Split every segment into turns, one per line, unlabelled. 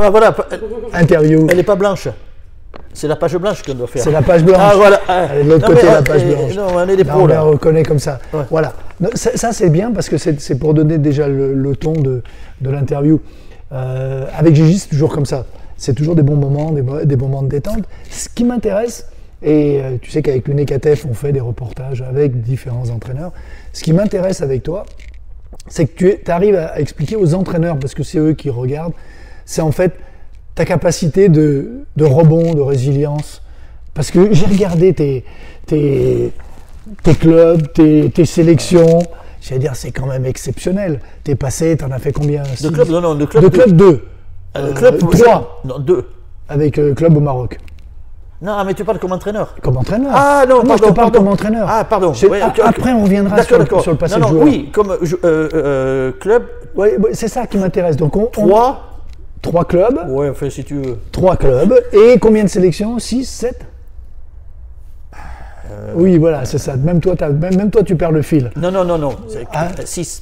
Voilà.
Interview.
Elle n'est pas blanche. C'est la page blanche qu'on doit faire.
C'est la page blanche.
Ah, voilà.
De l'autre côté, la page blanche.
Non, on est des
Là,
pros,
on
là.
la reconnaît comme ça.
Ouais.
Voilà. Ça, c'est bien parce que c'est pour donner déjà le ton de l'interview. Avec Gigi, c'est toujours comme ça. C'est toujours des bons moments, des moments de détente. Ce qui m'intéresse, et tu sais qu'avec l'UNECATEF, on fait des reportages avec différents entraîneurs. Ce qui m'intéresse avec toi, c'est que tu arrives à expliquer aux entraîneurs, parce que c'est eux qui regardent, c'est en fait ta capacité de rebond, de résilience. Parce que j'ai regardé tes clubs, tes sélections, j'allais dire c'est quand même exceptionnel. T'es passé, t'en as fait combien?
De club, non, de club.
De club 2.
Club
3.
Non, 2.
Avec club au Maroc.
Non, mais tu parles comme entraîneur.
Comme entraîneur.
Ah non,
moi je te parle comme entraîneur.
Ah, pardon.
Ouais, après, on reviendra sur le passé de joueur.
Oui, comme club.
Ouais, c'est ça qui m'intéresse. Donc, 3 clubs.
Ouais, enfin, si tu veux.
3 clubs. Et combien de sélections? 6, 7? Oui, voilà, c'est ça. Même toi, tu perds le fil.
Non. 6.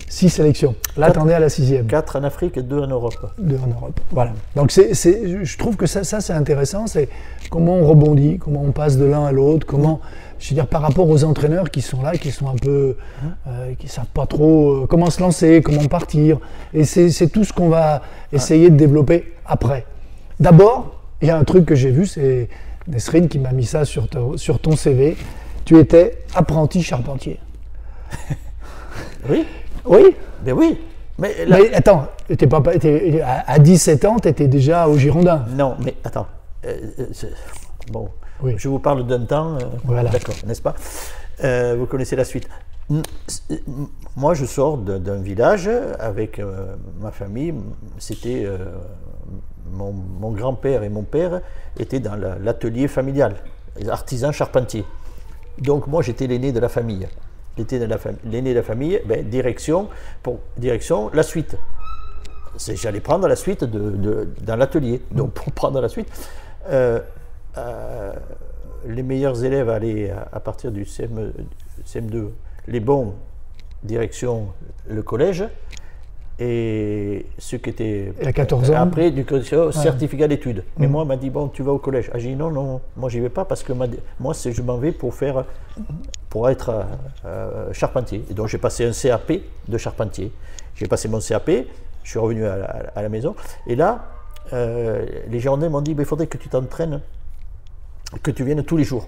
6 sélections. Là, t'en es à la 6e.
4 en Afrique et 2 en Europe.
2 en Europe. Voilà. Donc, je trouve que ça c'est intéressant. C'est comment on rebondit, comment on passe de l'un à l'autre, comment, je veux dire, par rapport aux entraîneurs qui sont là, qui sont un peu, qui savent pas trop comment se lancer, comment partir. Et c'est tout ce qu'on va essayer de développer après. D'abord, il y a un truc que j'ai vu, c'est Nesrine qui m'a mis ça sur ton CV. Tu étais apprenti charpentier.
Oui.
Oui.
Ben oui. Mais
attends, à 17 ans, tu étais déjà au Girondin.
Non, mais attends. Bon,
oui.
Je vous parle d'un temps.
Voilà.
D'accord, n'est-ce pas? Vous connaissez la suite. Moi, je sors d'un village avec ma famille. C'était mon grand-père et mon père étaient dans l'atelier familial, artisan charpentier. Donc moi, j'étais l'aîné de la famille. L'aîné de la famille, direction, la suite. J'allais prendre la suite dans l'atelier. Donc pour prendre la suite, les meilleurs élèves allaient à partir du CM2, les bons, direction le collège, et ceux qui étaient
à 14 ans.
Après, du certificat d'études. Mais moi, on m'a dit, bon, tu vas au collège. Ah, j'ai dit, non, moi, j'y vais pas parce que moi, je m'en vais pour être charpentier. Et donc, j'ai passé un CAP de charpentier. J'ai passé mon CAP, je suis revenu à la maison. Et là, les Girondins m'ont dit, il faudrait que tu t'entraînes, que tu viennes tous les jours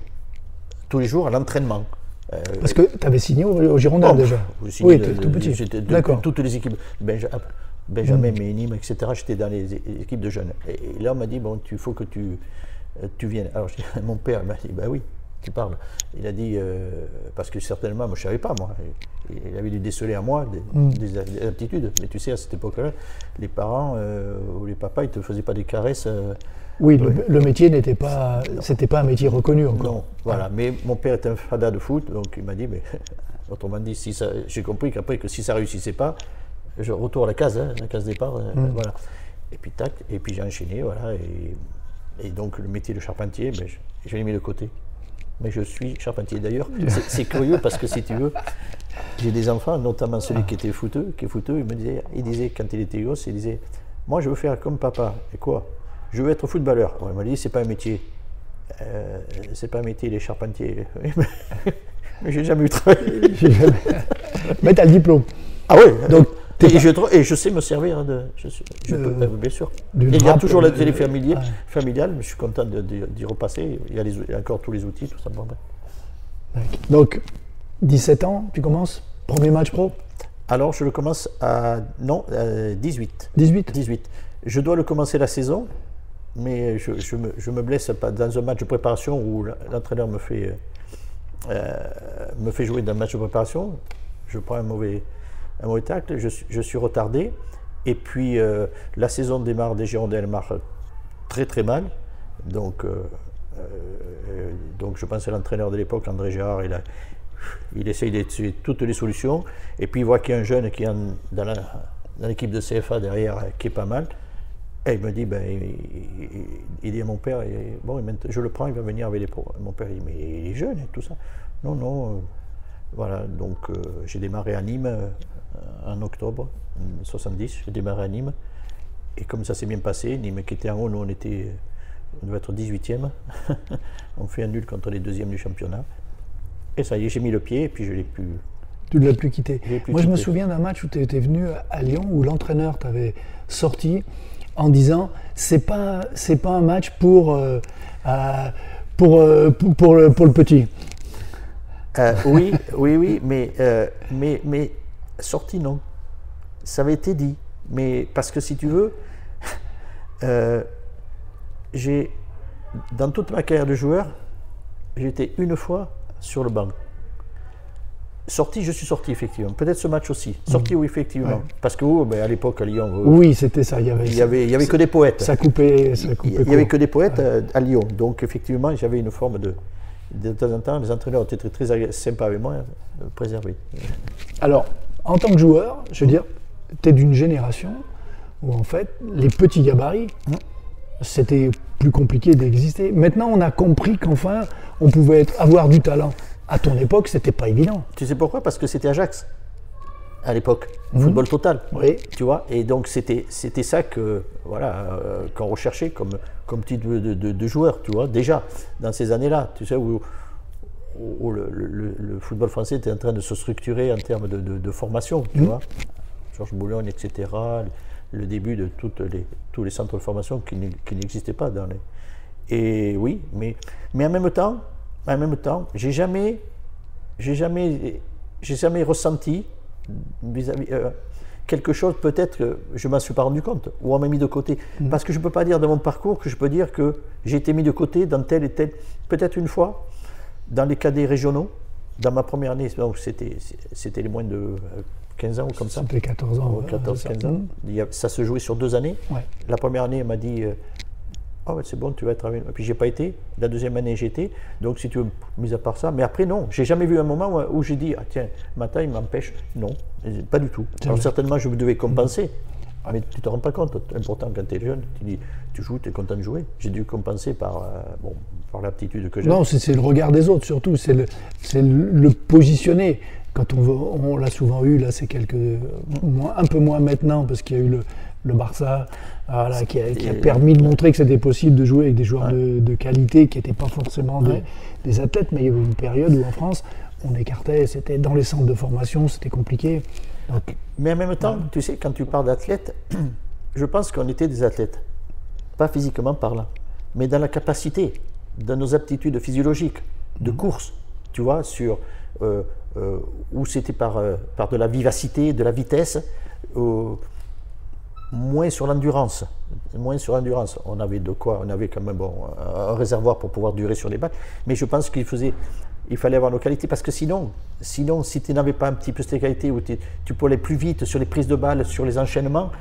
à l'entraînement.
Parce que tu avais signé au Girondin déjà.
Oui,
tout petit.
D'accord. Toutes les équipes, Benjamin, Nîmes, etc. J'étais dans les équipes de jeunes. Et là, on m'a dit, bon, il faut que tu viennes. Alors, mon père m'a dit, oui, tu parles. Il a dit, parce que certainement, moi, je ne savais pas, moi. Il avait dû déceler à moi des aptitudes. Mais tu sais, à cette époque-là, les parents ou les papas, ils ne te faisaient pas des caresses.
Oui, le métier n'était pas, c'était pas un métier reconnu encore.
Non, voilà. Mais mon père était un fada de foot, donc il m'a dit, mais autrement dit, j'ai compris qu'après que si ça réussissait pas, je retourne à la case départ, voilà. Et puis tac, et puis j'ai enchaîné, voilà. Et donc le métier de charpentier, je l'ai mis de côté. Mais je suis charpentier. D'ailleurs, c'est curieux parce que si tu veux, j'ai des enfants, notamment celui qui est footeux, il disait quand il était gosse, il disait, moi je veux faire comme papa. Et quoi? Je veux être footballeur. Ouais, il m'a dit, c'est pas un métier. C'est pas un métier, les charpentiers. Mais j'ai jamais eu de travail.
Mais tu as le diplôme.
Ah oui. Donc, et je sais me servir bien sûr. Il y a toujours la télé familiale, mais je suis content d'y repasser. Il y a encore tous les outils, tout ça.
Donc, 17 ans, tu commences? Premier match pro?
Alors, je le commence à 18.
18.
Je dois le commencer la saison, mais je me blesse pas dans un match de préparation où l'entraîneur me fait jouer dans un match de préparation. Je prends un mauvais tacle, je suis retardé, et puis la saison démarre des Girondins, elle marche très très mal. Donc je pense à l'entraîneur de l'époque, André Gérard, il essaye d'étudier toutes les solutions, et puis il voit qu'il y a un jeune qui est dans l'équipe de CFA derrière qui est pas mal. Et il me dit, il dit à mon père, bon, je le prends, il va venir avec les pros. Mon père dit, mais il est jeune et tout ça. Non, voilà, donc j'ai démarré à Nîmes en octobre 70, j'ai démarré à Nîmes. Et comme ça s'est bien passé, Nîmes qui était en haut, nous on devait être 18e. On fait un nul contre les 2e du championnat. Et ça y est, j'ai mis le pied et puis je l'ai plus.
Tu ne l'as plus quitté. Moi, je me
quitté.
souviens d'un match où tu étais venu à Lyon, où l'entraîneur t'avait sorti en disant c'est pas un match pour le petit.
Oui, mais sorti non. Ça avait été dit. Mais parce que si tu veux, dans toute ma carrière de joueur, j'étais une fois sur le banc. Sorti, je suis sorti effectivement. Peut-être ce match aussi. Sorti, oui, effectivement. Ouais. Parce que à l'époque à Lyon,
oui, c'était ça. Il y
avait que des poètes.
Ça coupait.
Il n'y avait que des poètes à Lyon. Donc effectivement, j'avais une forme de temps en temps, les entraîneurs étaient très sympas avec moi, préservés.
Alors, en tant que joueur, je veux dire, tu es d'une génération où en fait, les petits gabarits, c'était plus compliqué d'exister. Maintenant, on a compris qu'enfin, on pouvait avoir du talent. À ton époque, c'était pas évident.
Tu sais pourquoi? Parce que c'était Ajax, à l'époque. Football total.
Oui.
Tu vois? Et donc, c'était ça que, voilà, qu'on recherchait comme type de joueur, tu vois, déjà, dans ces années-là, tu sais, où le football français était en train de se structurer en termes de formation, tu vois. Georges Boulogne, etc., le début de tous les centres de formation qui n'existaient pas dans les... Et oui, mais en même temps, j'ai jamais ressenti vis-à-vis quelque chose, peut-être que je ne m'en suis pas rendu compte, ou on m'a mis de côté. Parce que je ne peux pas dire de mon parcours que je peux dire que j'ai été mis de côté dans tel et tel, peut-être une fois, dans les cadets régionaux, dans ma première année, donc c'était les moins de 15 ans ou comme ça.
C'était 14 ans.
14-15 ans. Ça se jouait sur 2 années. Ouais. La première année, elle m'a dit oh, ouais, c'est bon, tu vas être avec nous. Et puis j'ai pas été. La deuxième année, j'ai été. Donc si tu veux, mis à part ça. Mais après, non. J'ai jamais vu un moment où j'ai dit ah, tiens, ma taille m'empêche. Non, pas du tout. Alors certainement, je devais compenser. Mais tu ne te rends pas compte. Important quand tu es jeune, tu joues, tu es content de jouer. J'ai dû compenser par l'aptitude que j'ai.
Non, c'est le regard des autres surtout. C'est le positionner. Quand on l'a souvent eu, là, c'est un peu moins maintenant, parce qu'il y a eu le Barça, voilà, qui a permis de montrer que c'était possible de jouer avec des joueurs de qualité qui n'étaient pas forcément des athlètes, mais il y avait une période où en France, on écartait, c'était dans les centres de formation, c'était compliqué. Donc,
mais en même temps, tu sais, quand tu parles d'athlètes, je pense qu'on était des athlètes, pas physiquement parlant, mais dans la capacité, dans nos aptitudes physiologiques, de course, tu vois, sur... où c'était par de la vivacité, de la vitesse, moins sur l'endurance. On avait de quoi, on avait quand même un réservoir pour pouvoir durer sur les balles, mais je pense qu'il fallait avoir nos qualités, parce que sinon si tu n'avais pas un petit peu ces qualités, où tu peux aller plus vite sur les prises de balles, sur les enchaînements,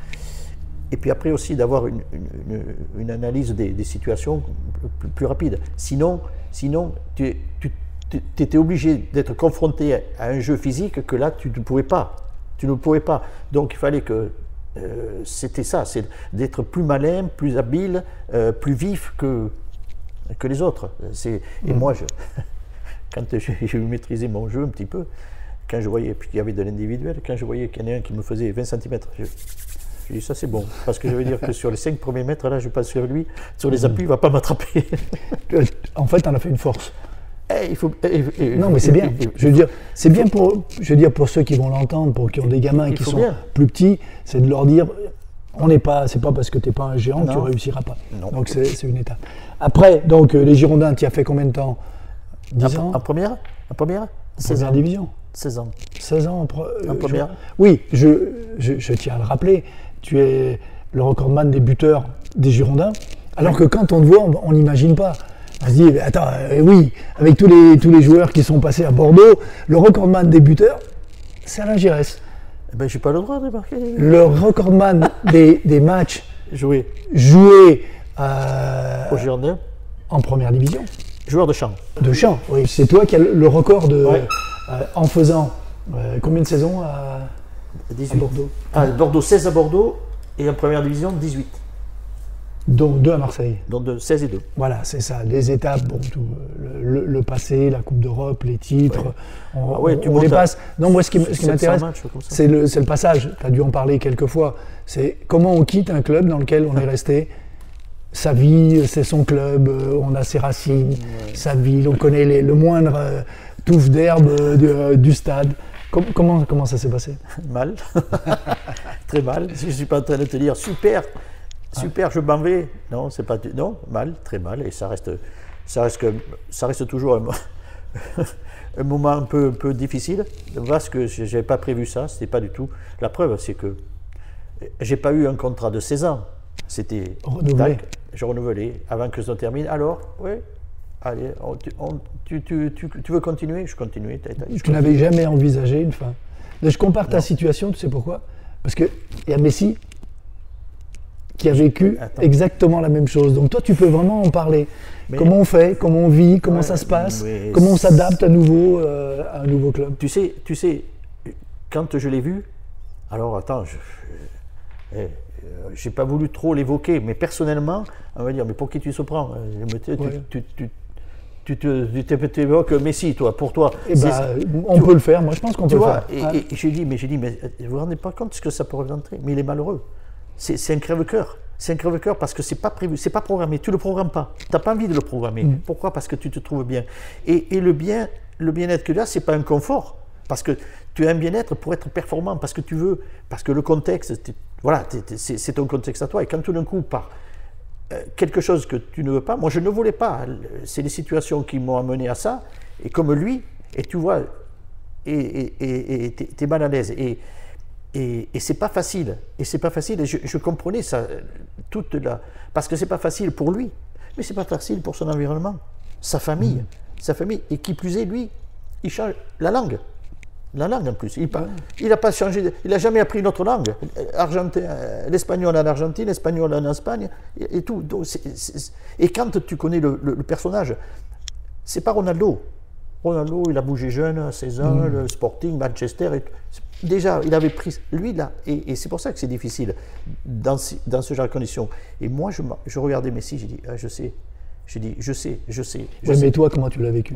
et puis après aussi d'avoir une analyse des situations plus rapide. Sinon tu étais obligé d'être confronté à un jeu physique que là, tu ne pouvais pas. Donc, il fallait que... c'était ça, c'est d'être plus malin, plus habile, plus vif que les autres. Et moi, quand j'ai maîtrisé mon jeu un petit peu, quand je voyais qu'il y avait de l'individuel, quand je voyais qu'il y en a un qui me faisait 20 cm, je dis ça c'est bon, parce que je veux dire que sur les 5 premiers mètres, là, je passe sur lui, sur les appuis, il ne va pas m'attraper.
En fait, on a fait une force.
Non,
mais c'est bien. Je veux dire, c'est bien pour ceux qui vont l'entendre, qui ont des gamins qui sont plus petits, c'est de leur dire, c'est pas parce que tu n'es pas un géant que tu réussiras pas. Non. Donc c'est une étape. Après, donc les Girondins, tu as fait combien de temps? 10 ans.
En première
16 ans. Division.
16 ans.
16 ans
en première.
Oui, je tiens à le rappeler. Tu es le recordman des buteurs des Girondins, alors que quand on te voit, on n'imagine pas. On se dit, attends, oui, avec tous les joueurs qui sont passés à Bordeaux, le recordman des buteurs, c'est Alain Giresse.
Eh ben, j'ai pas le droit de marquer.
Le recordman des matchs joués
au Girondin
en première division.
Joueur de champ.
De champ, oui. C'est toi qui as le record en faisant combien de saisons à
18.
Bordeaux?
Bordeaux, 16 à Bordeaux, et en première division, 18.
dont 2 à Marseille.
Donc de 16 et 2.
Voilà, c'est ça, les étapes, bon, tout, le passé, la Coupe d'Europe, les titres, on les passe. Non, moi, ce qui m'intéresse, c'est le passage. Tu as dû en parler quelques fois. C'est comment on quitte un club dans lequel on est resté. Sa vie, c'est son club, on a ses racines, sa ville, on connaît le moindre touffe d'herbe du stade. Comment ça s'est passé?
Mal, très mal. Je ne suis pas en train de te dire super, je m'en vais. Non, c'est pas non, mal, très mal. Et ça reste toujours un moment un peu difficile. Parce que je n'avais pas prévu ça, c'était pas du tout. La preuve, c'est que j'ai pas eu un contrat de 16 ans. C'était
renouvelé.
Je renouvelais avant que ça termine. Alors, oui, allez, tu veux continuer? Je continuais.
Tu n'avais jamais envisagé une fin. Je compare ta situation, tu sais pourquoi? Parce qu'il y a Messi qui a vécu exactement la même chose. Donc toi, tu peux vraiment en parler. Mais comment on fait, comment on vit, comment ça se passe, comment on s'adapte à nouveau à un nouveau club.
Tu sais, quand je l'ai vu, alors attends, j'ai pas voulu trop l'évoquer, mais personnellement, on va dire, mais pour qui tu se prends? Tu t'évoques Messi, toi, pour toi.
On peut le faire, moi je pense qu'on peut le faire.
Et j'ai dit, mais vous vous rendez pas compte de ce que ça peut représenter? Mais il est malheureux. C'est un crève-cœur. C'est un crève-cœur parce que c'est pas prévu, c'est pas programmé. Tu le programmes pas. Tu n'as pas envie de le programmer. Pourquoi? Parce que tu te trouves bien. Et le bien-être que tu as, c'est pas un confort. Parce que tu as un bien-être pour être performant, parce que tu veux, parce que le contexte, voilà, c'est ton contexte à toi. Et quand tout d'un coup, par quelque chose que tu ne veux pas, moi je ne voulais pas. C'est les situations qui m'ont amené à ça. Et comme lui, et tu vois, et tu es mal à l'aise. Et c'est pas facile. Et c'est pas facile. Et je comprenais ça, parce que c'est pas facile pour lui, mais c'est pas facile pour son environnement, sa famille. Et qui plus est, lui, il change la langue. La langue en plus. Il n'a pas changé, il n'a jamais appris une autre langue. L'espagnol en Argentine, l'espagnol en Espagne, et tout. Donc, et quand tu connais le personnage, c'est pas Ronaldo. Ronaldo, il a bougé jeune à 16 ans, le Sporting, Manchester. Déjà, il avait pris. Lui, là, et c'est pour ça que c'est difficile dans ce genre de conditions. Et moi, je regardais Messi, j'ai dit, je sais. J'ai dit, je sais.
Mais toi, comment tu l'as vécu?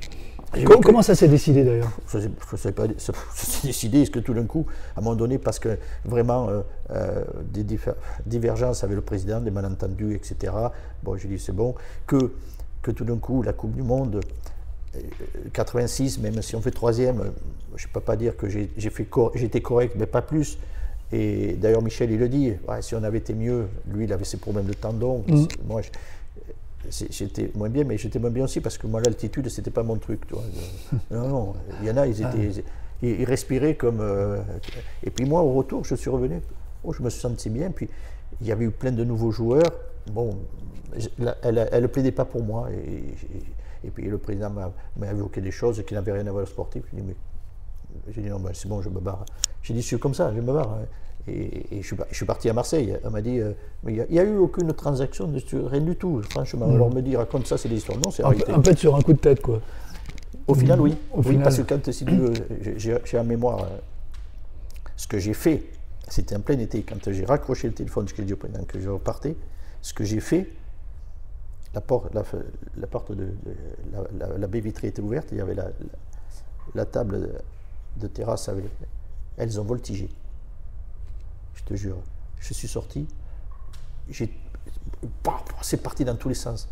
Comment ça s'est décidé d'ailleurs?
Je ne sais pas, ça s'est décidé, est-ce que tout d'un coup, à un moment donné, parce que vraiment, des divergences avec le président, des malentendus, etc. Bon, j'ai dit, c'est bon, que tout d'un coup, la Coupe du Monde, 86, même si on fait 3e, je ne peux pas dire que j'étais correct, mais pas plus. Et d'ailleurs, Michel, il le dit, ouais, si on avait été mieux, lui, il avait ses problèmes de tendons. Moi, j'étais moins bien, mais j'étais moins bien aussi parce que moi, l'altitude, c'était pas mon truc. Tu vois. Non, il y en a, ils respiraient comme. Et puis moi, au retour, je suis revenu, je me suis senti bien. Puis il y avait eu plein de nouveaux joueurs. Bon, elle ne plaidait pas pour moi. Et puis le président m'a évoqué des choses qui n'avaient rien à voir avec le sportif. J'ai dit non, ben, c'est bon, je me barre. J'ai dit, je suis comme ça, je me barre. Et je suis parti à Marseille. Elle m'a dit, mais il n'y a eu aucune transaction, rien du tout, franchement. Alors on me dit, raconte ça, c'est des histoires. Non, c'est arrêté.
Un peu sur un coup de tête, quoi.
Au final, oui. Parce que quand, si tu veux, j'ai en mémoire ce que j'ai fait. C'était en plein été. Quand j'ai raccroché le téléphone, ce que j'ai dit au président, que je repartais, ce que j'ai fait, la porte de la baie vitrée était ouverte, il y avait la table de terrasse, elles ont voltigé. Je te jure, je suis sorti, c'est parti dans tous les sens.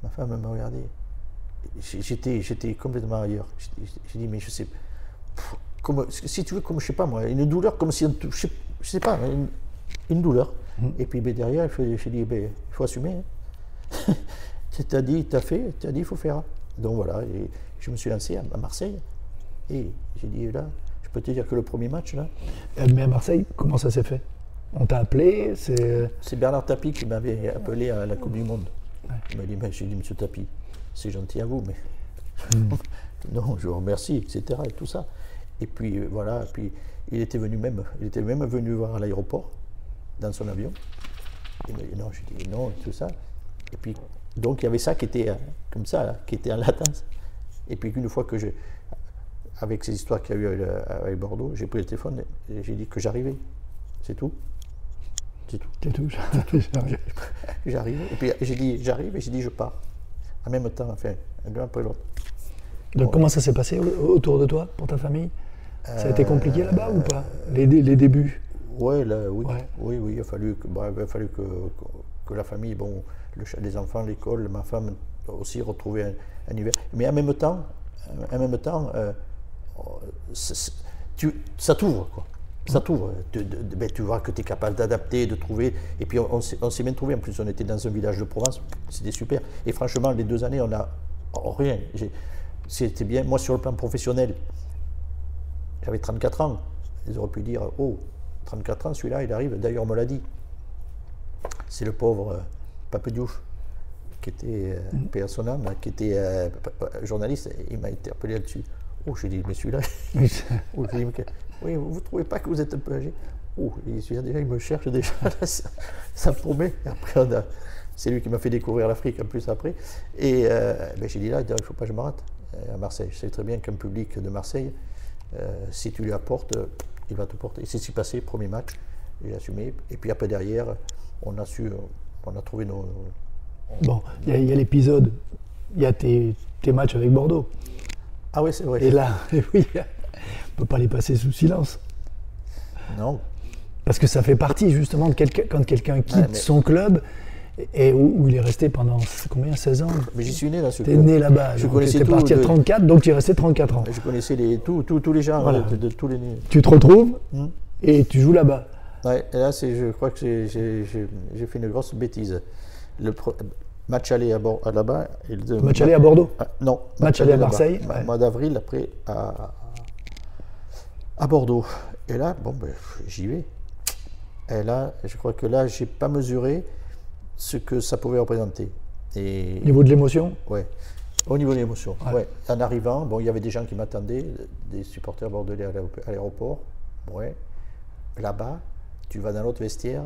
Ma femme m'a regardé, j'étais complètement ailleurs. J'ai dit, mais je sais, si tu veux, comme je sais pas moi, une douleur, comme si, je sais pas, une douleur. Et puis derrière, j'ai dit, il faut assumer. Hein. Tu as dit, tu as fait, tu as dit, il faut faire. Donc voilà, et je me suis lancé à Marseille. Et j'ai dit, là, je peux te dire que le premier match, là...
Mais à Marseille, comment ça s'est fait? On t'a appelé?
C'est Bernard Tapie qui m'avait appelé à la Coupe du Monde. Ouais. Il m'a dit, j'ai dit, monsieur Tapie, c'est gentil à vous, mais... non, je vous remercie, etc. Et tout ça. Et puis, voilà, puis il était même venu voir à l'aéroport, dans son avion. Il m'a dit, non, j'ai dit, non, tout ça. Et puis, donc, il y avait ça qui était comme ça, là, qui était en latence. Et puis, une fois que avec ces histoires qu'il y a eu avec Bordeaux, j'ai pris le téléphone et j'ai dit que j'arrivais. C'est tout. c'est tout.
C'est tout.
J'arrive, et puis j'ai dit j'arrive, et j'ai dit je pars. En même temps, enfin, l'un après l'autre.
Donc comment ça s'est passé autour de toi, pour ta famille? Ça a été compliqué là-bas ou pas, les débuts?
Ouais, là, oui.
Ouais.
Oui, il a fallu que la famille, bon, les enfants, l'école, ma femme aussi retrouver un univers. Mais en même temps, ça t'ouvre, quoi. Ça t'ouvre. Tu vois que tu es capable d'adapter, de trouver. Et puis on s'est bien trouvé. En plus, on était dans un village de Provence. C'était super. Et franchement, les 2 années, on a rien. C'était bien. Moi, sur le plan professionnel, j'avais 34 ans. Ils auraient pu dire, oh, 34 ans, celui-là, il arrive. D'ailleurs, on me l'a dit. C'est le pauvre Pape Diouf, qui était paix à son âme, qui était journaliste. Il m'a interpellé là-dessus. Oh, j'ai dit, mais celui-là. Oh, j'ai dit, oui, vous ne trouvez pas que vous êtes un peu âgé? Oh, celui-là, déjà, il me cherche déjà. Ça promet. Après, c'est lui qui m'a fait découvrir l'Afrique en plus après. Et j'ai dit là, il ne faut pas que je me rate à Marseille. Je sais très bien qu'un public de Marseille, si tu lui apportes, il va te porter. Et c'est ce qui s'est passé, premier match, j'ai assumé. Et puis après, derrière, on a trouvé nos.
Bon, il y a l'épisode, il y a tes matchs avec Bordeaux.
Ah oui, c'est vrai.
Et là, oui, on ne peut pas les passer sous silence.
Non.
Parce que ça fait partie justement de quand quelqu'un quitte son club et où il est resté pendant combien, 16 ans.
Mais j'y suis né dans ce
club.
Tu es
né là-bas. Tu étais parti à 34, donc tu es resté 34 ans.
Je connaissais tous les gens, voilà. de tous les.
Tu te retrouves et tu joues là-bas.
Ouais, et là, je crois que j'ai fait une grosse bêtise. Le match aller là-bas.
Match aller à Bordeaux?
Non.
Match aller à Marseille?
Au mois d'avril, après, à Bordeaux. Et là, j'y vais. Et là, je crois que là, je n'ai pas mesuré ce que ça pouvait représenter.
Au niveau de l'émotion?
Oui, au niveau de l'émotion. Ouais. En arrivant, il y avait des gens qui m'attendaient, des supporters bordelais à l'aéroport. Ouais. Là-bas, tu vas dans l'autre vestiaire,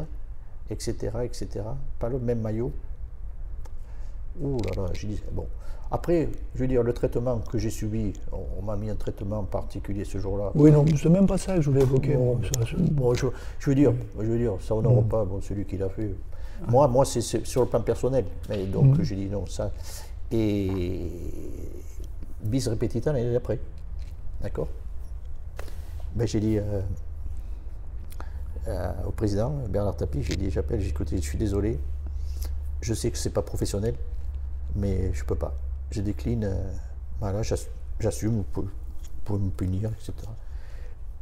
etc., etc. Pas le même maillot. Ouh là là, j'ai dit, bon. Après, je veux dire, le traitement que j'ai subi, on m'a mis un traitement particulier ce jour-là.
Oui, non, c'est même pas ça que je voulais évoquer.
Je veux dire, ça honore pas celui qui l'a fait. Moi, c'est sur le plan personnel. Mais donc, j'ai dit non, ça. Et bis repetita l'année d'après. D'accord? J'ai dit au président, Bernard Tapie, j'ai dit, j'appelle, j'ai dit, écoutez, je suis désolé. Je sais que c'est pas professionnel, mais je peux pas. Je décline, voilà, j'assume, vous pouvez me punir, etc.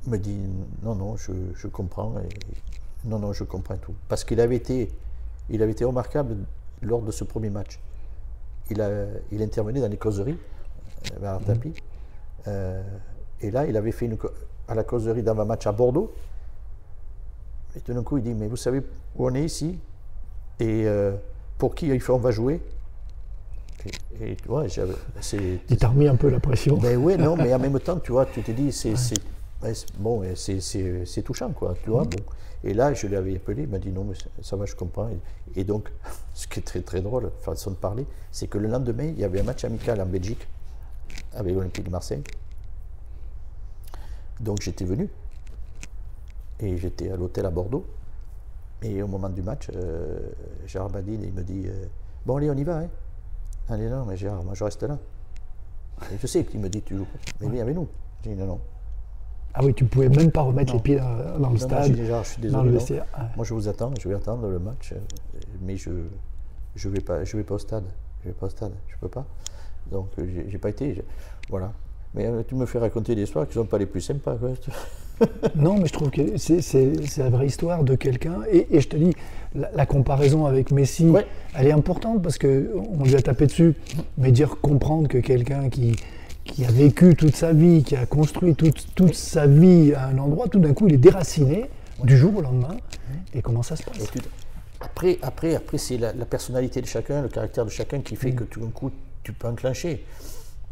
Il me dit, non, je comprends, non, je comprends tout. Parce qu'il avait été remarquable lors de ce premier match. Il intervenait dans les causeries, Bernard Tapie, et là, il avait fait à la causerie d'avant-match à Bordeaux, et tout d'un coup, il dit, mais vous savez où on est ici, et pour qui on va jouer? Et tu vois,
il t'a remis un peu la pression.
Ben oui, non, mais en même temps, tu vois, tu te dis, c'est touchant, quoi, tu vois. Bon. Et là, je l'avais appelé, il m'a dit non, mais ça va, je comprends. Et donc, ce qui est très très drôle, façon de parler, c'est que le lendemain, il y avait un match amical en Belgique avec l'Olympique de Marseille. Donc j'étais venu et j'étais à l'hôtel à Bordeaux. Et au moment du match, Gérard Badine, il me dit bon, allez, on y va, hein. Allez, non, mais Gérard, moi je reste là. Et je sais qu'il me dit tu joues, mais viens avec nous. J'ai dit non.
Ah oui, tu ne pouvais même pas remettre les pieds dans le stade.
J'ai dit, Gérard, je suis désolé.
Dans le vestiaire.
Moi je vous attends, je vais attendre le match, mais je vais pas au stade. Je vais pas au stade, je peux pas. Donc j'ai pas été. Voilà. Mais tu me fais raconter des histoires qui ne sont pas les plus sympas, quoi.
Non, mais je trouve que c'est la vraie histoire de quelqu'un. Et je te dis, la comparaison avec Messi, elle est importante parce qu'on lui a tapé dessus. Mais comprendre que quelqu'un qui a vécu toute sa vie, qui a construit toute sa vie à un endroit, tout d'un coup, il est déraciné du jour au lendemain. Et comment ça se passe?
Après c'est la personnalité de chacun, le caractère de chacun qui fait que tout d'un coup, tu peux enclencher.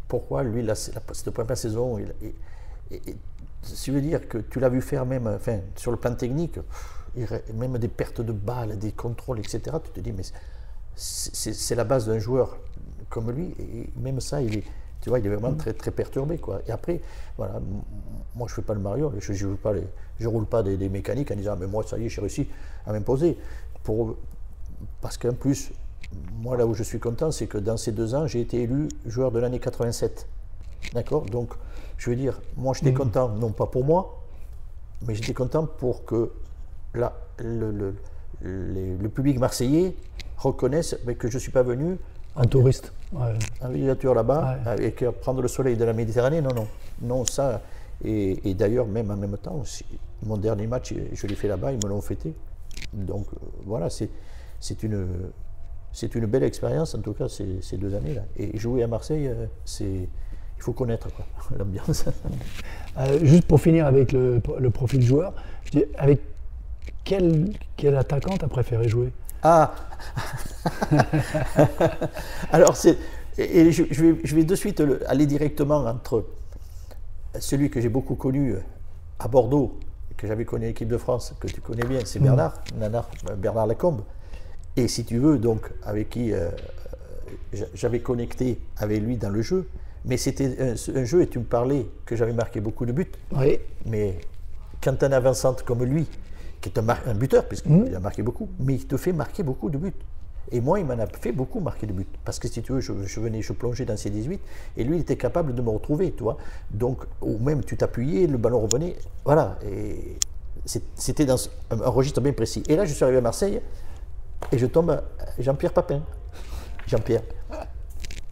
Pourquoi lui, cette première saison, je veux dire que tu l'as vu faire même, enfin, sur le plan technique, même des pertes de balles, des contrôles, etc. Tu te dis, mais c'est la base d'un joueur comme lui, et même ça, Tu vois, il est vraiment très, très perturbé, quoi. Et après, voilà, moi, je ne fais pas le Mario, je roule pas des mécaniques en disant, mais moi, ça y est, j'ai réussi à m'imposer. Parce qu'en plus, moi, là où je suis content, c'est que dans ces 2 ans, j'ai été élu joueur de l'année 87. D'accord? Donc, je veux dire, moi, j'étais content, non pas pour moi, mais j'étais content pour que le public marseillais reconnaisse que je ne suis pas venu
un touriste,
en villégiature là-bas, et que prendre le soleil de la Méditerranée, non, ça. Et d'ailleurs, même en même temps, mon dernier match, je l'ai fait là-bas, ils me l'ont fêté. Donc voilà, c'est une belle expérience, en tout cas, ces 2 années-là. Et jouer à Marseille, il faut connaître l'ambiance.
Juste pour finir avec le profil joueur, je dis, avec quel attaquant tu as préféré jouer?
Ah alors, je vais de suite aller directement entre celui que j'ai beaucoup connu à Bordeaux, que j'avais connu l'équipe de France, que tu connais bien, c'est Bernard Lacombe. Et si tu veux, donc, avec qui j'avais connecté avec lui dans le jeu. Mais c'était un jeu, et tu me parlais que j'avais marqué beaucoup de buts.
Oui.
Mais quand tu as un avant-centre comme lui, qui est un buteur, puisqu'il a marqué beaucoup, mais il te fait marquer beaucoup de buts. Et moi, il m'en a fait beaucoup marquer de buts. Parce que si tu veux, je plongeais dans ses 18, et lui, il était capable de me retrouver, tu vois. Donc, ou même, tu t'appuyais, le ballon revenait. Voilà. Et c'était dans un registre bien précis. Et là, je suis arrivé à Marseille, et je tombe à Jean-Pierre Papin. Jean-Pierre.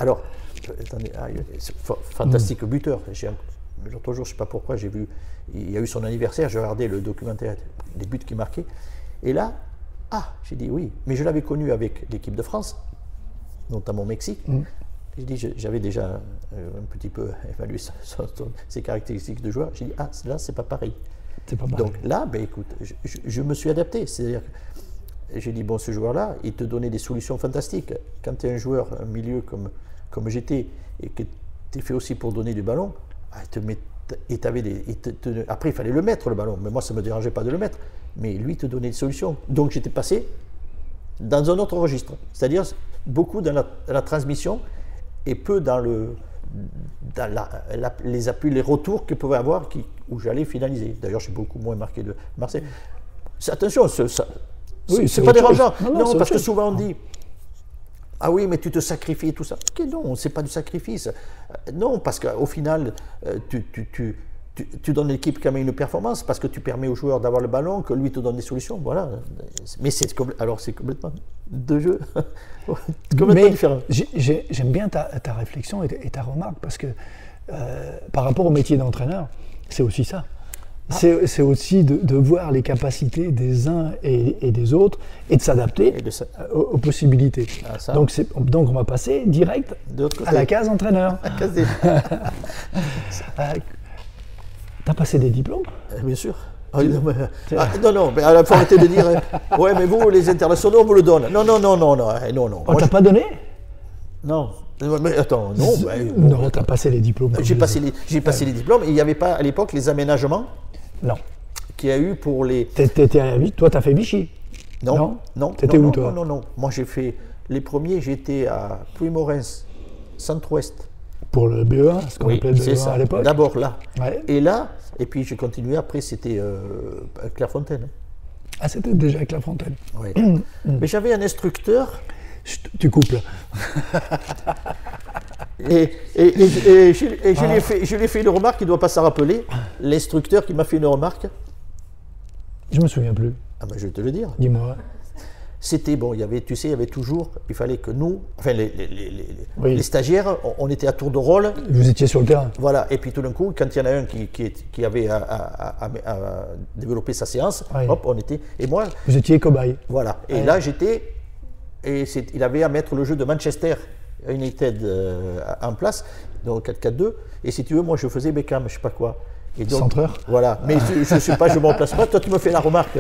Alors, attendez, fantastique buteur. L'autre jour, je ne sais pas pourquoi, j'ai vu, il y a eu son anniversaire, j'ai regardé le documentaire des buts qu'il marquait. Et là, j'ai dit oui, mais je l'avais connu avec l'équipe de France, notamment au Mexique. J'ai dit, j'avais déjà un petit peu évalué ses caractéristiques de joueur. J'ai dit, là, c'est pas pareil. Donc là, ben, écoute, je me suis adapté. C'est-à-dire que j'ai dit, bon, ce joueur-là, il te donnait des solutions fantastiques. Quand tu es un joueur, un milieu comme j'étais, et que tu es fait aussi pour donner du ballon, après, il fallait le mettre, le ballon. Mais moi, ça ne me dérangeait pas de le mettre. Mais lui, il te donnait des solutions. Donc, j'étais passé dans un autre registre. C'est-à-dire, beaucoup dans la transmission et peu dans les appuis, les retours que pouvait avoir où j'allais finaliser. D'ailleurs, j'ai beaucoup moins marqué de Marseille. Attention, c'est pas dérangeant. Non, parce que souvent, on dit... Ah oui, mais tu te sacrifies et tout ça. Okay, non, c'est pas du sacrifice. Non, parce qu'au final, tu donnes à l'équipe quand même une performance parce que tu permets aux joueurs d'avoir le ballon, que lui te donne des solutions. Voilà. Mais c'est complètement deux jeux complètement différents.
J'aime bien ta réflexion et ta remarque parce que par rapport au métier d'entraîneur, c'est aussi ça. C'est aussi de voir les capacités des uns et des autres et de s'adapter aux possibilités. Donc on va passer direct à la case entraîneur. T'as passé des diplômes?
Bien sûr. Non, mais il faut arrêter de dire ouais, mais vous, les internationaux, on vous le donne. Non.
On t'a pas donné?
Non. Mais attends, non.
Non, t'as passé les diplômes.
J'ai passé les diplômes. Il n'y avait pas à l'époque les aménagements.
Non.
Qu'il y a eu pour les.
Toi, t'as fait Vichy?
Non.
T'étais où, toi?
Non. Moi, j'ai fait les premiers. J'étais à Puy-Morens, Centre-Ouest.
Pour le BE1, ce qu'on appelait le BE1 à l'époque.
D'abord là.
Ouais.
Et là, et puis j'ai continué. Après, c'était Clairefontaine.
Ah, c'était déjà avec Clairefontaine.
Oui. Mais j'avais un instructeur.
Tu coupes là.
Et je lui ai fait une remarque, il ne doit pas s'en rappeler. L'instructeur qui m'a fait une remarque.
Je me souviens plus.
Ah ben je vais te le dire.
Dis-moi.
C'était bon, il y avait toujours, il fallait que nous, enfin les stagiaires, on était à tour de rôle.
Vous étiez sur le terrain.
Voilà, et puis tout d'un coup, quand il y en a un qui avait à développer sa séance, hop, on était. Et moi.
Vous étiez cobaye.
Voilà, et là j'étais. Et il avait à mettre le jeu de Manchester United en place, donc 4-4-2. Et si tu veux, moi je faisais Beckham, je sais pas quoi. Et donc,
centreur.
Voilà, mais je ne sais pas, je ne me replace pas. Toi, tu me fais la remarque.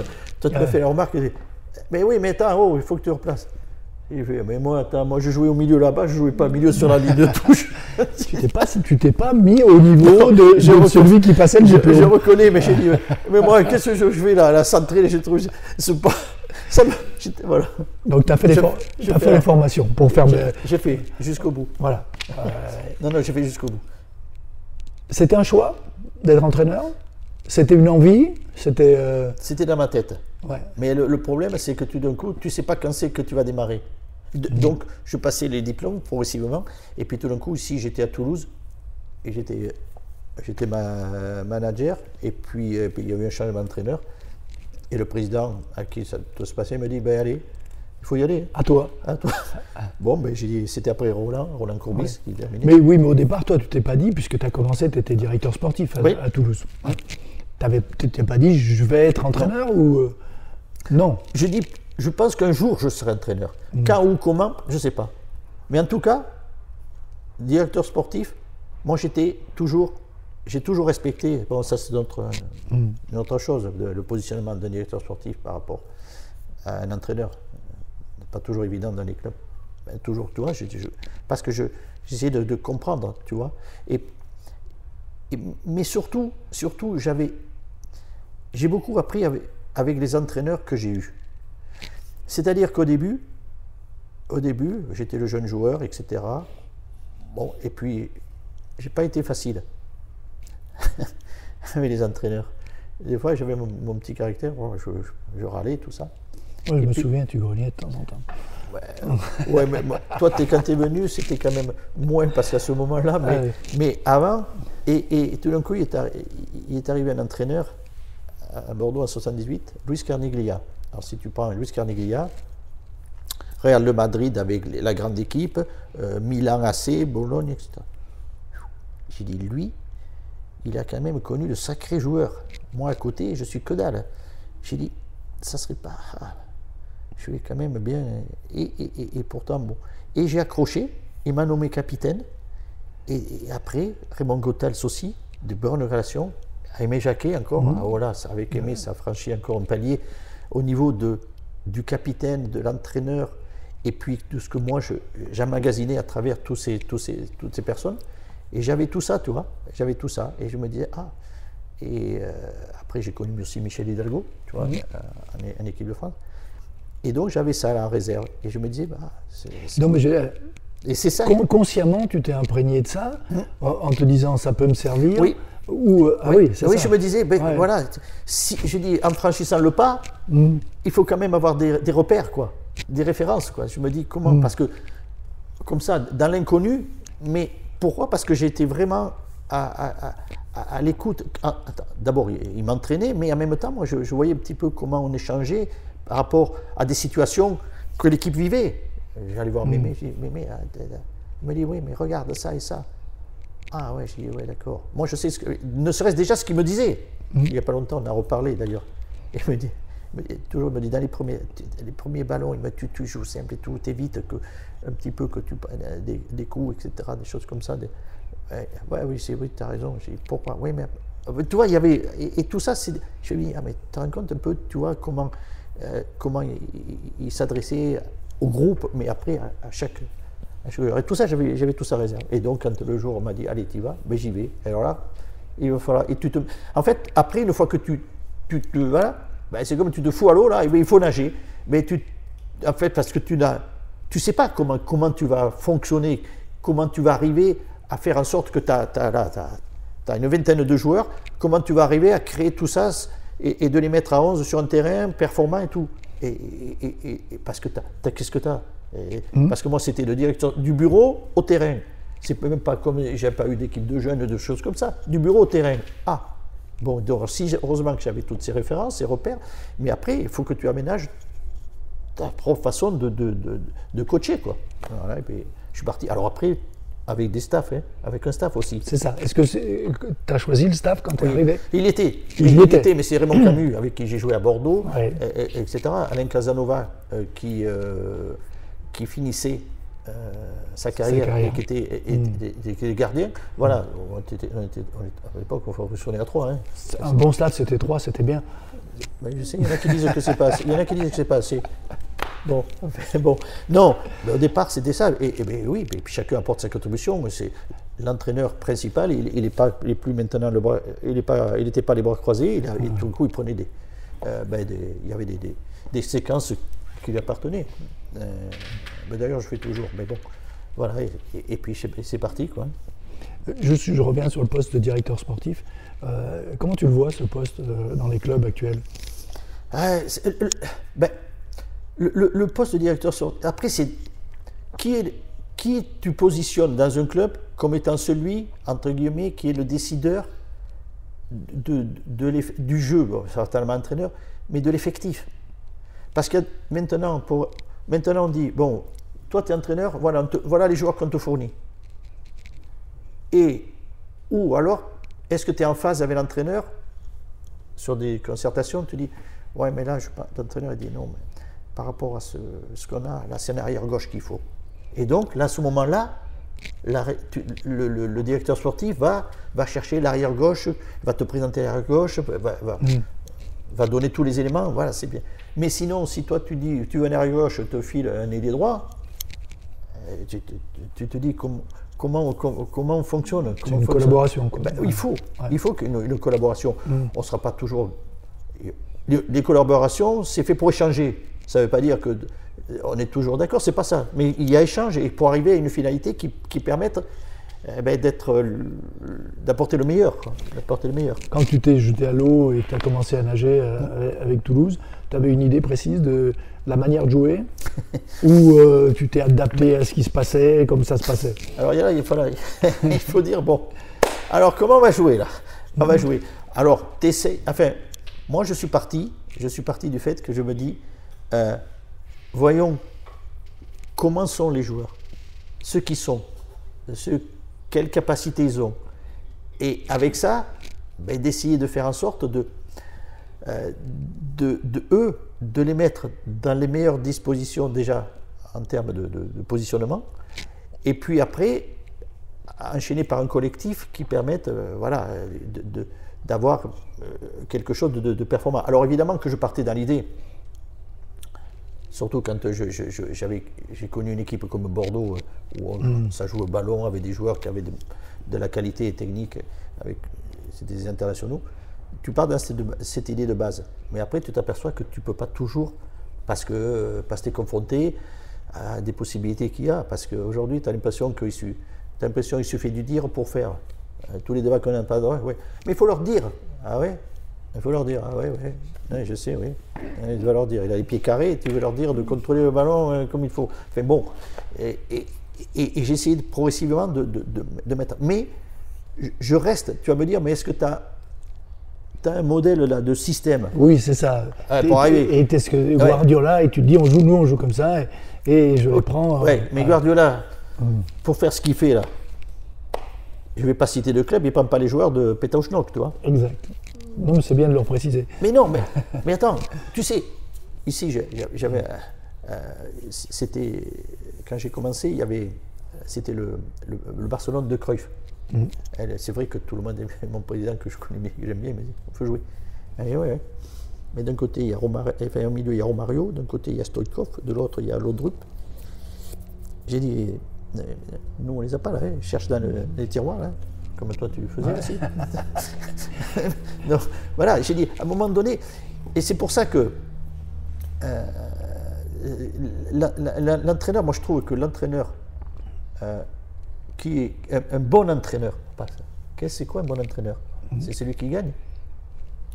Mais oui, mais attends, il faut que tu replaces. Et je dis, mais moi, je jouais au milieu là-bas, je ne jouais pas au milieu sur la ligne de touche.
Tu t'es pas mis au niveau de celui qui passait le diplôme.
Je reconnais, mais j'ai dit, mais moi, qu'est-ce que je vais là, la centrer, j'ai trouvé. C'est pas. Voilà.
Donc tu as fait les formations pour faire.
J'ai fait jusqu'au bout.
Voilà.
Non, j'ai fait jusqu'au bout.
C'était un choix d'être entraîneur? C'était une envie? C'était
dans ma tête.
Ouais.
Mais le problème, c'est que tout d'un coup, tu ne sais pas quand c'est que tu vas démarrer. Donc, je passais les diplômes progressivement. Et puis tout d'un coup, ici, j'étais à Toulouse. Et j'étais manager. Et puis, il y a eu un changement d'entraîneur. Et le président à qui ça doit se passer me dit, ben allez, il faut y aller.
À toi.
Bon, ben j'ai dit, c'était après Roland Courbis qui terminait.
Mais oui, mais au départ, toi, tu t'es pas dit, puisque tu as commencé, tu étais directeur sportif à Toulouse. Tu t'es pas dit, je vais être entraîneur ou non?
Je pense qu'un jour, je serai entraîneur. Quand ou comment, je ne sais pas. Mais en tout cas, directeur sportif, moi, j'ai toujours respecté, bon, ça c'est une autre chose, le positionnement d'un directeur sportif par rapport à un entraîneur. C'est pas toujours évident dans les clubs. Ben, toujours, tu vois, parce que j'essayais de comprendre, tu vois. Mais surtout j'ai beaucoup appris avec les entraîneurs que j'ai eus. C'est-à-dire qu'au début, j'étais le jeune joueur, etc. Bon, et puis, j'ai pas été facile avec les entraîneurs. Des fois, j'avais mon petit caractère, bon, je râlais, tout ça.
Oui, je me souviens, tu grognais de temps en temps.
Ouais, mais toi, quand tu es venu, c'était quand même moins, parce qu'à ce moment-là, mais avant, et tout d'un coup, il est arrivé un entraîneur à Bordeaux en 78, Luis Carniglia. Alors, si tu prends Luis Carniglia, Real de Madrid avec la grande équipe, Milan AC, Bologne, etc. J'ai dit, lui, il a quand même connu de sacrés joueurs. Moi, à côté, je suis que dalle. J'ai dit, ça serait pas... je vais quand même bien... Et pourtant, bon... Et j'ai accroché, il m'a nommé capitaine. Et après, Raymond Goethals aussi, de bonnes relations. Aimé Jacquet encore, voilà, avec Aimé, ça a franchi encore un palier au niveau du capitaine, de l'entraîneur, et puis de ce que moi j'emmagasinais à travers toutes ces personnes. Et j'avais tout ça, tu vois, j'avais tout ça. Et je me disais, après j'ai connu aussi Michel Hidalgo, tu vois, en équipe de France. Et donc j'avais ça en réserve. Et je me disais, et c'est ça.
Consciemment, tu t'es imprégné de ça, en te disant, ça peut me servir.
Oui.
Oui, c'est ça.
Je me disais, voilà, si, je dis, en franchissant le pas, il faut quand même avoir des repères, quoi, des références, quoi. Je me dis, comment, parce que, comme ça, dans l'inconnu, mais pourquoi? Parce que j'étais vraiment à l'écoute. D'abord, il m'entraînait, mais en même temps, moi, je voyais un petit peu comment on échangeait par rapport à des situations que l'équipe vivait. J'allais voir Mémé, il me dit, oui, mais regarde ça et ça. Ah ouais, j'ai dit, ouais, d'accord. Moi, je sais, ne serait-ce déjà ce qu'il me disait. Il n'y a pas longtemps, on a reparlé d'ailleurs. Et il me dit, dans les premiers ballons, il me dit, tu joues simple et tout, t'évites un petit peu que tu prennes des coups, etc., des choses comme ça. Oui, tu as raison. J'ai dit, pourquoi? Oui, mais tu vois, il y avait, et tout ça, je me dis, mais tu te rends compte un peu, tu vois, comment il s'adressait au groupe, mais après, à chaque... Et tout ça, j'avais tout ça réservé. Et donc, quand le jour, on m'a dit, allez, tu y vas, ben j'y vais. Alors là, il va falloir... En fait, après, une fois que tu voilà, ben c'est comme tu te fous à l'eau, là, et ben il faut nager. Mais en fait, parce que tu sais pas comment tu vas fonctionner, comment tu vas arriver à faire en sorte que tu as une vingtaine de joueurs, comment tu vas arriver à créer tout ça et de les mettre à 11 sur un terrain performant et tout. Et parce que qu'est-ce que tu as? Parce que moi, c'était le directeur du bureau au terrain. C'est même pas comme j'ai pas eu d'équipe de jeunes, de choses comme ça. Du bureau au terrain. Bon, donc, heureusement que j'avais toutes ces références, ces repères. Mais après, il faut que tu aménages ta propre façon de coacher, quoi. Voilà, et puis, je suis parti. Alors après, avec des staffs, avec un staff aussi.
C'est ça. Est-ce que tu as choisi le staff quand tu es arrivé?
Il était, mais c'est Raymond Camus avec qui j'ai joué à Bordeaux, etc. Alain Casanova qui finissait sa carrière et qui était gardien. Voilà, à l'époque, on fonctionnait à 3.
Un bon staff, c'était 3, c'était bien.
Je sais, il y en a qui disent que c'est pas assez. Il y en a qui disent que c'est pas assez. Bon, non, mais au départ c'était ça. Et oui, et puis chacun apporte sa contribution. Mais c'est l'entraîneur principal. Il n'est plus maintenant le bras. Il n'était pas les bras croisés. Et tout le coup, il prenait il y avait des séquences qui lui appartenaient. Mais d'ailleurs, je fais toujours. Mais bon, voilà, et puis c'est parti, quoi.
Je reviens sur le poste de directeur sportif. Comment tu le vois, ce poste, dans les clubs actuels?
Le poste de directeur sportif, après, c'est qui tu positionnes dans un club comme étant celui, entre guillemets, qui est le décideur du jeu, bon, certainement entraîneur, mais de l'effectif. Parce que maintenant, on dit, bon, toi tu es entraîneur, voilà les joueurs qu'on te fournit. Ou alors, est-ce que tu es en phase avec l'entraîneur sur des concertations, tu dis, ouais, mais là, l'entraîneur dit non, mais par rapport à ce qu'on a, là, c'est un arrière-gauche qu'il faut. Et donc, là, à ce moment-là, le directeur sportif va chercher l'arrière-gauche, va te présenter l'arrière-gauche, va donner tous les éléments, voilà, c'est bien. Mais sinon, si toi, tu dis, tu veux un arrière-gauche, je te file un ailier droit, tu te dis comment on fonctionne.
C'est une collaboration. Quoi.
Il faut qu'une collaboration. On ne sera pas toujours... Les collaborations, c'est fait pour échanger. Ça ne veut pas dire qu'on est toujours d'accord, c'est pas ça. Mais il y a échange et pour arriver à une finalité qui permette d'apporter le meilleur.
Quand tu t'es jeté à l'eau et que tu as commencé à nager avec Toulouse, tu avais une idée précise de la manière de jouer ou tu t'es adapté à ce qui se passait, comme ça se passait?
Alors il faut dire, bon, alors comment on va jouer là? On va jouer. Alors, t'essayes, enfin, moi je suis parti du fait que je me dis, voyons comment sont les joueurs, ceux qui sont, quelles capacités ils ont. Et avec ça, d'essayer de faire en sorte de les mettre dans les meilleures dispositions déjà en termes de positionnement. Et puis après, enchaîner par un collectif qui permette d'avoir quelque chose de performant. Alors évidemment que je partais dans l'idée, surtout quand j'ai connu une équipe comme Bordeaux, où ça joue au ballon avec des joueurs qui avaient de la qualité technique, c'était des internationaux. Tu pars dans cette idée de base. Mais après, tu t'aperçois que tu ne peux pas toujours, parce que tu es confronté à des possibilités qu'il y a. Parce qu'aujourd'hui, tu as l'impression qu'il suffit de dire pour faire. Tous les débats qu'on n'a pas droit, ouais. Mais il faut leur dire. Ah ouais? Il faut leur dire. Ah ouais, ouais. Ouais, je sais, oui. Tu vas leur dire. Il a les pieds carrés, tu veux leur dire de contrôler le ballon comme il faut. Enfin bon. Et j'ai essayé progressivement de mettre. Mais je reste. Tu vas me dire, mais est-ce que tu as un modèle là, de système?
Oui, c'est ça.
Pour arriver.
Et tu es ce que Guardiola, et tu te dis, nous on joue comme ça, et je reprends.
Oui, mais Guardiola, pour faire ce qu'il fait là, je ne vais pas citer de club, il ne prend pas les joueurs de Pétauchnok, tu vois.
Exact. Non, mais c'est bien de leur préciser.
Mais non, mais attends, tu sais, ici, j'avais. C'était. Quand j'ai commencé, c'était le Barcelone de Cruyff. C'est vrai que tout le monde aime mon président que je connais bien, que j'aime bien, il m'a dit il faut jouer. Ouais. Mais d'un côté, il y a au milieu, il y a Romario, d'un côté, il y a Stoïchkov, de l'autre, il y a Laudrup. J'ai dit, nous, on les a pas là, je cherche dans les tiroirs, là, comme toi tu faisais aussi. Donc, voilà, j'ai dit, à un moment donné, et c'est pour ça que l'entraîneur, moi je trouve que l'entraîneur qui est un bon entraîneur, c'est quoi un bon entraîneur? C'est celui qui gagne.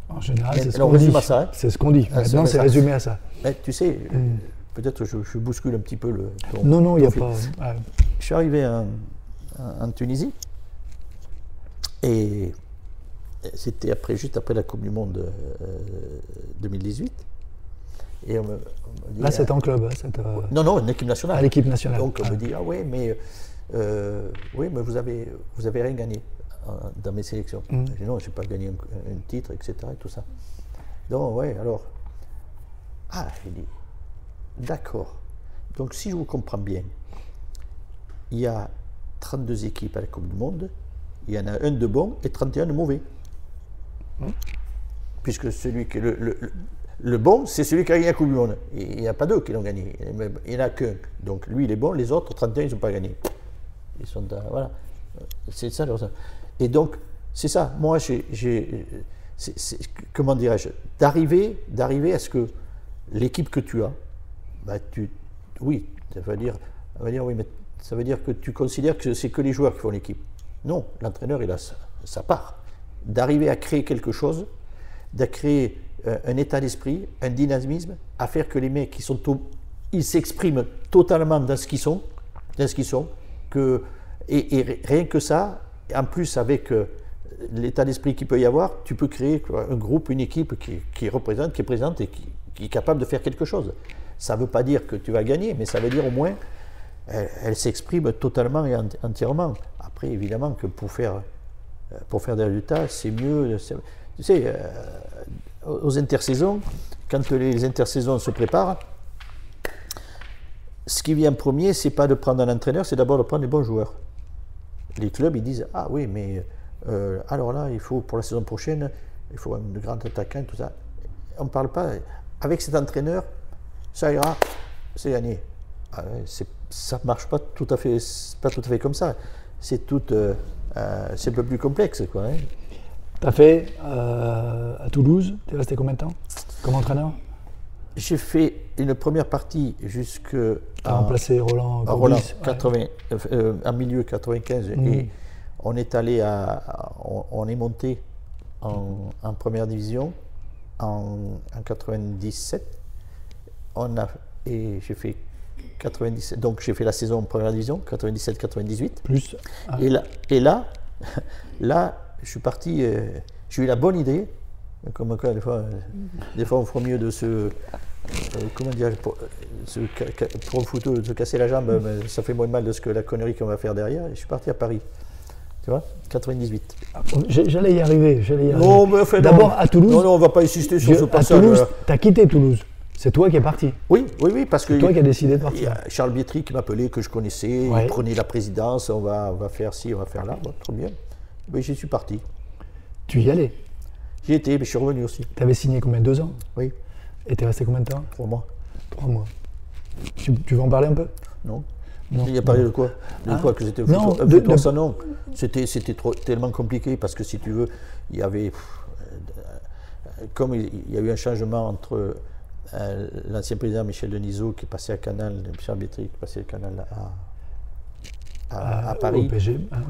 En général, c'est ce qu'on dit.
Ça, hein.
C'est ce qu'on dit. Maintenant, c'est résumé à ça.
Mais, tu sais, peut-être je bouscule un petit peu le...
Non, il n'y a pas... Ouais.
Je suis arrivé en Tunisie et c'était juste après la Coupe du Monde 2018. Et on me dit,
là, c'est en club.
Non, une équipe nationale.
À l'équipe nationale.
Donc on me dit, mais vous avez rien gagné dans mes sélections. Je dis, non, je n'ai pas gagné un titre, etc. Et tout ça. Donc, alors... j'ai dit, d'accord. Donc, si je vous comprends bien, il y a 32 équipes à la Coupe du Monde, il y en a un de bon et 31 de mauvais. Puisque celui qui est le bon, c'est celui qui a gagné la Coupe du Monde. Et il n'y a pas deux qui l'ont gagné. Il n'y en a qu'un. Donc, lui, il est bon, les autres, 31, ils n'ont pas gagné. Ils sont voilà. C'est ça. Et donc, c'est ça. Moi, comment dirais-je, d'arriver à ce que l'équipe que tu as, oui, ça va dire, oui, mais Ça veut dire que tu considères que c'est que les joueurs qui font l'équipe. Non, l'entraîneur, il a sa part. D'arriver à créer quelque chose, de créer un état d'esprit, un dynamisme, à faire que les mecs qui sont ils s'expriment totalement dans ce qu'ils sont, et rien que ça, en plus avec l'état d'esprit qu'il peut y avoir, tu peux créer un groupe, une équipe qui représente, qui est présente et qui est capable de faire quelque chose. Ça ne veut pas dire que tu vas gagner, mais ça veut dire au moins elle s'exprime totalement et entièrement. Après, évidemment que pour faire des résultats, c'est mieux. Tu sais, aux intersaisons, quand les intersaisons se préparent, ce qui vient en premier, c'est pas de prendre un entraîneur, c'est d'abord de prendre des bons joueurs. Les clubs, ils disent, ah oui, mais alors là, il faut pour la saison prochaine, il faut un grand attaquant, tout ça. On ne parle pas, avec cet entraîneur, ça ira, c'est gagné. Ah ouais, ça ne marche pas tout à fait comme ça. C'est un peu plus complexe, quoi. Hein.
Tu as fait à Toulouse, tu es resté combien de temps comme entraîneur?
J'ai fait une première partie jusqu'à... Tu
as remplacé Roland Courbis,
80, en milieu 95, et on est allé on est monté en première division en 97. Et j'ai fait 97, donc j'ai fait la saison en première division, 97-98.
Plus.
Et là, je suis parti, j'ai eu la bonne idée, comme quoi des fois on fera mieux de comment dire, pour un photo, de se casser la jambe, mais ça fait moins mal de la connerie qu'on va faire derrière. Et je suis parti à Paris, tu vois, 98.
J'allais y arriver.
Non, mais enfin,
d'abord à Toulouse.
Non, on ne va pas insister sur ce passage.
À Toulouse, tu as quitté Toulouse. C'est toi qui es parti.
Oui, parce que...
C'est toi qui as décidé de partir.
Il y a Charles Bietri qui m'appelait, que je connaissais, il prenait la présidence, on va faire ci, on va faire là, bon, trop bien. Mais j'y suis parti.
Tu y allais?
J'y étais, mais je suis revenu aussi.
Tu avais signé combien? 2 ans?
Oui.
Et tu es resté combien de temps?
3 mois.
3 mois. Tu veux en parler un peu?
Non. Il a parlé de quoi? De quoi que c'était
non,
ça, non. C'était tellement compliqué, parce que si tu veux, il y avait... Comme il y a eu un changement entre... l'ancien président Michel Denisot qui est passé à Canal, Charles Bietri qui est passé à Canal à Paris,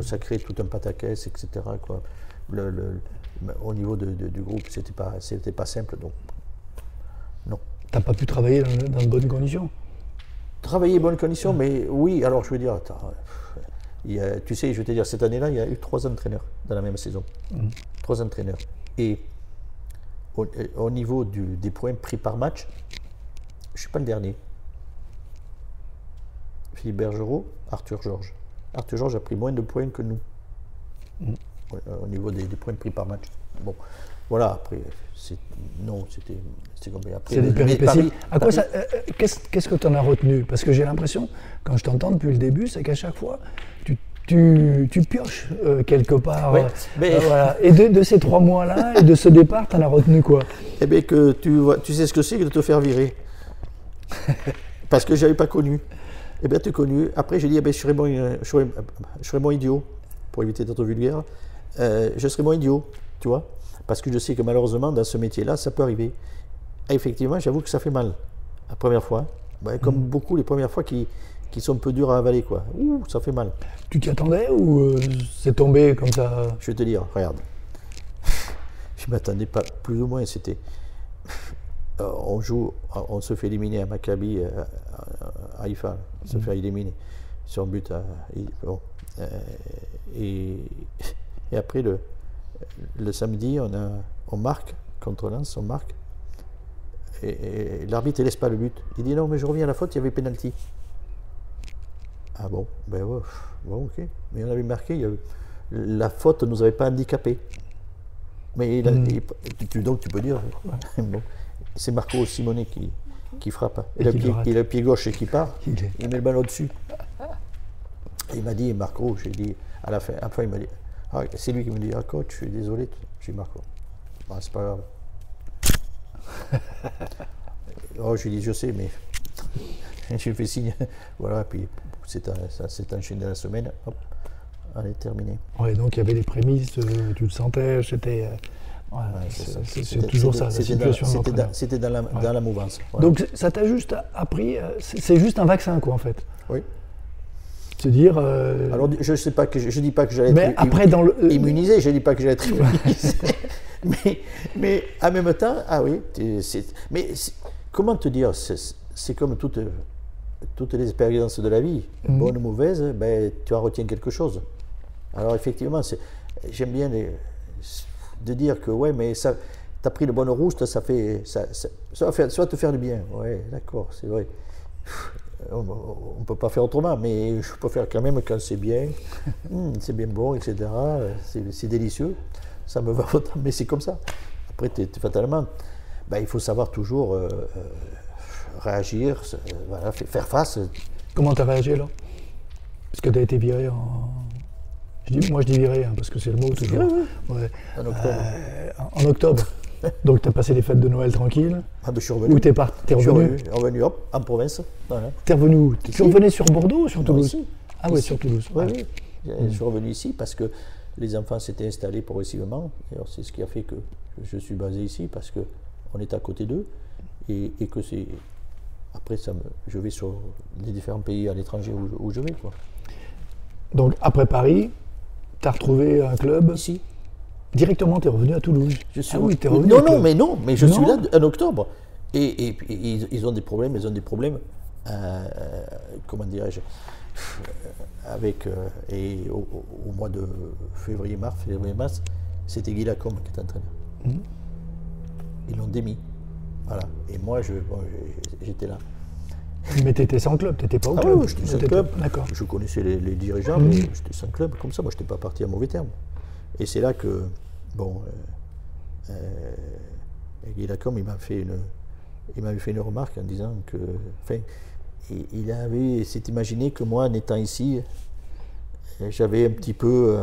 ça crée tout un pataquès, etc. Quoi. Au niveau du groupe, c'était pas simple, donc non.
T'as pas pu travailler dans de bonnes conditions?
Travailler en bonnes conditions, mais oui, alors je veux dire, tu sais, je vais te dire, cette année-là, il y a eu 3 entraîneurs dans la même saison. 3 entraîneurs. Et au niveau des points pris par match, je ne suis pas le dernier. Philippe Bergerot, Arthur Georges. Arthur Georges a pris moins de points que nous, au niveau des points pris par match. Bon, voilà, après, c'était comme après.
C'est des péripéties. Qu'est-ce que tu en as retenu? Parce que j'ai l'impression, quand je t'entends depuis le début, c'est qu'à chaque fois, tu pioches quelque part.
Ouais,
voilà. Et de ces 3 mois-là, et de ce départ, tu en as retenu quoi?
Eh bien, que tu sais ce que c'est que de te faire virer. Parce que je n'avais pas connu. Eh bien, tu as connu. Après, j'ai dit, eh bien, je serais moins idiot, pour éviter d'être vulgaire. Je serais moins idiot, tu vois. Parce que je sais que malheureusement, dans ce métier-là, ça peut arriver. Et effectivement, j'avoue que ça fait mal. La première fois. Ben, comme beaucoup, les premières fois qui sont un peu durs à avaler, quoi. Ouh, ça fait mal.
Tu t'y attendais ou c'est tombé comme ça?
Je vais te dire, regarde. Je ne m'attendais pas, plus ou moins, c'était... on se fait éliminer à Maccabi, à Haïfa, on se fait éliminer sur un but. Et après, le samedi, on marque, contre Lens, on marque. Et l'arbitre ne laisse pas le but. Il dit non, mais je reviens à la faute, il y avait pénalty. Ah bon, ben ouais, bon, ok. Mais on avait marqué, la faute ne nous avait pas handicapés. Mais donc tu peux dire, bon, c'est Marco Simonet qui frappe. Et le pied gauche qui part, il met le ballon dessus. Et il m'a dit, Marco, j'ai dit, à la fin il m'a dit, c'est lui qui me dit, coach, je suis désolé. J'ai dit, Marco, c'est pas grave. Je lui ai dit, je sais, mais j'ai fait signe. Voilà, puis ça s'est enchaîné la semaine, hop, on est terminé.
Ouais, donc il y avait les prémices, tu le sentais, c'était... c'est toujours ça, la situation.
C'était dans la mouvance.
Voilà. Donc ça t'a juste appris, c'est juste un vaccin, quoi, en fait.
Oui.
Se dire.
Alors, je sais pas que je dis pas que j'allais
Mais
être
après, dans le.
immunisé, je dis pas que j'allais être immunisé. mais en même temps, ah oui, comment te dire, c'est comme toutes les expériences de la vie, bonnes ou mauvaises, ben, tu en retiens quelque chose. Alors effectivement, j'aime bien de dire que ouais, mais ça, t'as pris le bonne rouste, ça va te faire du bien. Ouais, d'accord, c'est vrai. On ne peut pas faire autrement, mais je peux faire quand même quand c'est bien, c'est bien bon, etc. C'est délicieux, ça me va autant, mais c'est comme ça. Après, fatalement, ben, il faut savoir toujours réagir, voilà, faire face.
Comment tu as réagi là? Parce que tu as été viré moi je dis viré, hein, parce que c'est le mot toujours.
Oui.
Ouais.
En octobre.
En octobre. Donc tu as passé les fêtes de Noël tranquille.
Ah ben, je suis revenu.
Ou t'es revenu?
Revenu, hop, en province. Voilà.
T'es revenu où? Tu revenais sur Bordeaux ou sur Toulouse?
Ici.
Ah oui, sur Toulouse.
Oui, oui. Je suis revenu ici parce que les enfants s'étaient installés progressivement. C'est ce qui a fait que je suis basé ici, parce qu'on est à côté d'eux et que c'est... Après, je vais sur les différents pays à l'étranger où je vais, quoi.
Donc après Paris, tu as retrouvé un club?
Ici.
Directement, tu es revenu à Toulouse.
Oui,
t'es revenu. Non,
mais je suis là en octobre. Et ils ont des problèmes, comment dirais-je, avec, et au mois de février-mars, c'était Guy Lacombe qui était entraîneur. Ils l'ont démis. Voilà. Et moi, j'étais là.
Mais tu étais sans club, tu n'étais pas au club?
Oui, j'étais sans club.
D'accord.
Je connaissais les dirigeants, mais j'étais sans club. Comme ça, moi, je n'étais pas parti à mauvais terme. Et c'est là que, bon, Guy Lacombe, il m'avait fait une remarque en disant que, enfin, il s'est imaginé que moi, en étant ici, j'avais un petit peu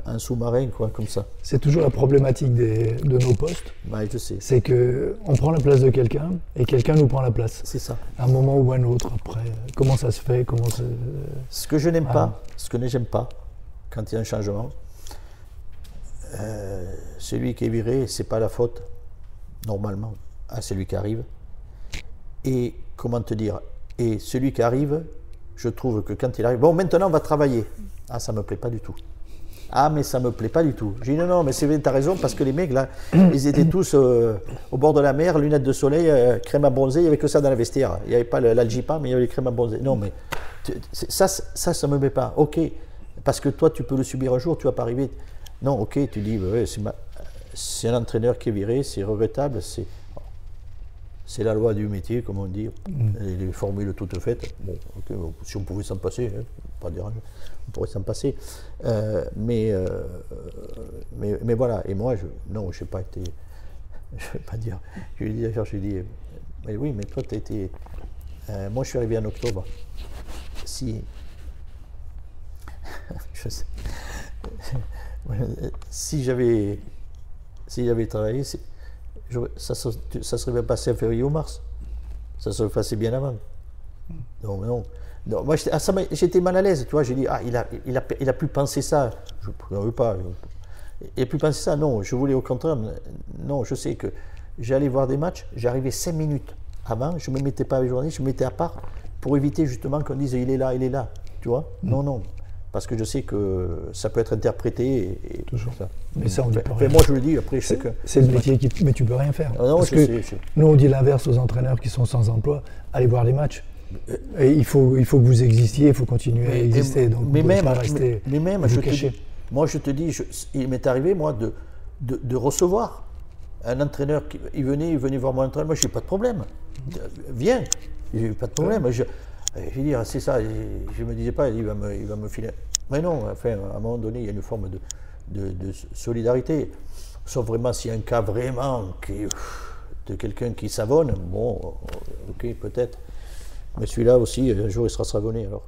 un sous-marin, quoi, comme ça.
C'est toujours la problématique de nos postes.
Ouais, je sais.
C'est qu'on prend la place de quelqu'un et quelqu'un nous prend la place.
C'est ça.
À un moment ou à un autre, après. Comment ça se fait?
Ce que je n'aime pas, quand il y a un changement, celui qui est viré, c'est pas la faute, normalement, à celui qui arrive. Et comment te dire? Et celui qui arrive, je trouve que quand il arrive, bon, maintenant on va travailler. Ah, ça me plaît pas du tout. Ah, mais ça me plaît pas du tout. J'ai dit non, mais c'est vrai, t'as raison, parce que les mecs là, ils étaient tous au bord de la mer, lunettes de soleil, crème à bronzer, il n'y avait que ça dans la vestiaire. Il n'y avait pas l'algipa, mais il y avait les crèmes à bronzer. Non, mais ça me met pas. Ok, parce que toi, tu peux le subir un jour, tu vas pas arriver. Non, ok, tu dis, ouais, c'est un entraîneur qui est viré, c'est regrettable, c'est la loi du métier, comme on dit, les formules toutes faites. Bon, okay, si on pouvait s'en passer, hein, pas dérangeant, on pourrait s'en passer. Mais voilà, et moi, je n'ai pas été, je ne vais pas dire, je lui ai dit, mais oui, mais toi, tu as été, moi, je suis arrivé en octobre. Je sais, si j'avais travaillé, ça serait bien passé en février ou mars. Ça serait passé bien avant. Non. Moi, j'étais mal à l'aise, tu vois. J'ai dit, il a pu penser ça. Je ne veux pas. Il a pu penser ça. Non, je voulais au contraire. Non, je sais que j'allais voir des matchs. J'arrivais 5 minutes avant. Je ne me mettais pas avec les journalistes. Je me mettais à part pour éviter justement qu'on dise, il est là. Tu vois. Non. Parce que je sais que ça peut être interprété. Et
toujours ça. Mais ça, on dit pas rien.
Moi, je le dis, après,
c'est le métier mais tu peux rien faire.
Non, parce que
nous, on dit l'inverse aux entraîneurs qui sont sans emploi. Allez voir les matchs. Et il faut que vous existiez, il faut continuer à exister. Donc,
mais même,
moi,
je te dis, il m'est arrivé, moi, de recevoir un entraîneur il venait voir mon entraîneur. Moi, je n'ai pas de problème. Viens, j'ai pas de problème. Je veux dire, c'est ça, je ne me disais pas, il va me filer. Mais non, enfin, à un moment donné, il y a une forme de solidarité. Sauf vraiment s'il y a un cas vraiment de quelqu'un qui savonne, bon, ok, peut-être. Mais celui-là aussi, un jour, il sera savonné alors.